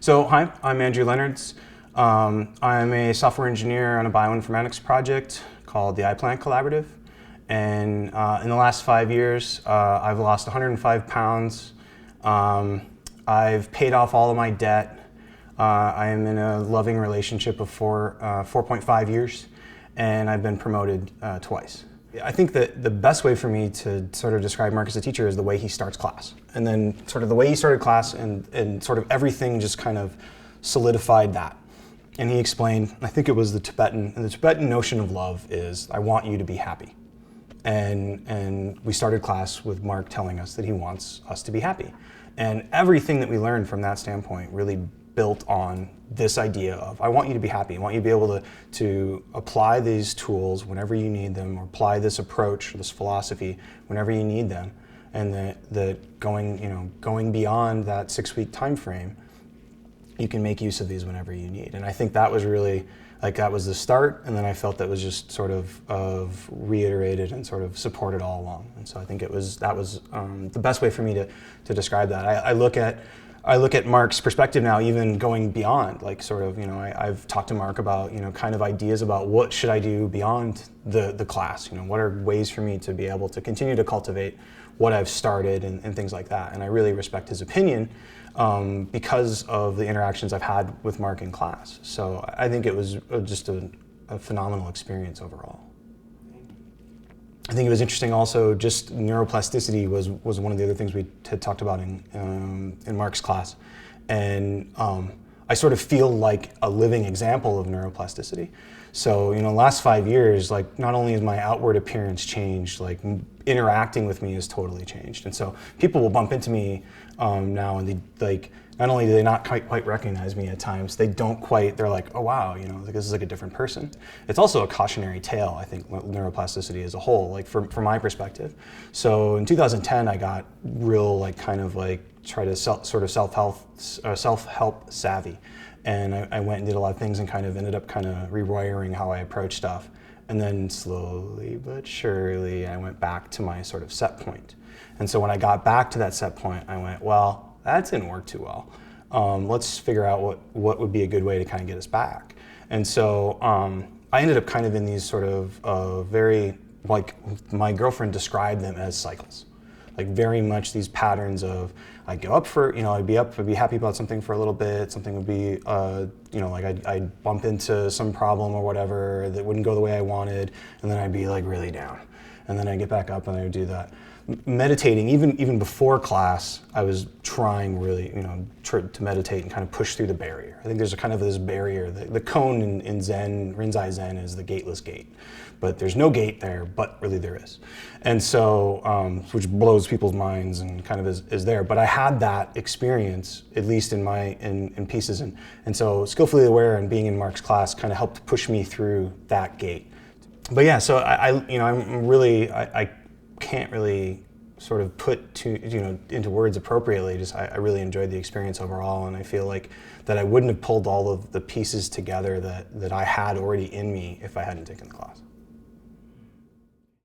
So hi, I'm Andrew Lenards. I'm a software engineer on a bioinformatics project called the iPlant Collaborative. And in the last 5 years, I've lost 105 pounds. I've paid off all of my debt. I am in a loving relationship of 4.5 years, and I've been promoted twice. I think that the best way for me to sort of describe Mark as a teacher is the way he starts class. And then sort of the way he started class and sort of everything just kind of solidified that. And he explained, I think it was the Tibetan notion of love is, I want you to be happy. And we started class with Mark telling us that he wants us to be happy. And everything that we learned from that standpoint really built on this idea of, I want you to be happy. I want you to be able to apply these tools whenever you need them, or apply this approach, this philosophy, whenever you need them. And that going beyond that 6-week time frame, you can make use of these whenever you need. And I think that was really, that was the start, and then I felt that was just sort of reiterated and sort of supported all along. And so I think that was the best way for me to describe that. I look at Mark's perspective now, even going beyond, I've talked to Mark about, kind of ideas about what should I do beyond the class, what are ways for me to be able to continue to cultivate what I've started and things like that. And I really respect his opinion because of the interactions I've had with Mark in class. So I think it was just a phenomenal experience overall. I think it was interesting also, just neuroplasticity was one of the other things we had talked about in Mark's class. And I sort of feel like a living example of neuroplasticity. So, the last 5 years, not only has my outward appearance changed, interacting with me has totally changed. And so people will bump into me now, and not only do they not quite recognize me at times, they're like, oh wow, this is like a different person. It's also a cautionary tale, I think, neuroplasticity as a whole, from my perspective. So in 2010, I got real, try to sort of self-help savvy. And I went and did a lot of things and ended up rewiring how I approach stuff. And then slowly but surely, I went back to my sort of set point. And so when I got back to that set point, I went, well, that didn't work too well. Let's figure out what would be a good way to get us back. And so I ended up in these sort of very, my girlfriend described them as cycles. Very much these patterns of, I'd go up for, I'd be happy about something for a little bit, something would be, I'd bump into some problem or whatever that wouldn't go the way I wanted, and then I'd be really down. And then I'd get back up and I would do that. Meditating, even before class, I was trying really, to meditate and push through the barrier. I think there's this barrier. The cone in Zen, Rinzai Zen, is the gateless gate. But there's no gate there, but really there is. And so, which blows people's minds and is there. But I had that experience, at least in pieces. And so skillfully aware and being in Mark's class helped push me through that gate. But yeah, so I can't really sort of put into words appropriately. I really enjoyed the experience overall, and I feel that I wouldn't have pulled all of the pieces together that I had already in me if I hadn't taken the class.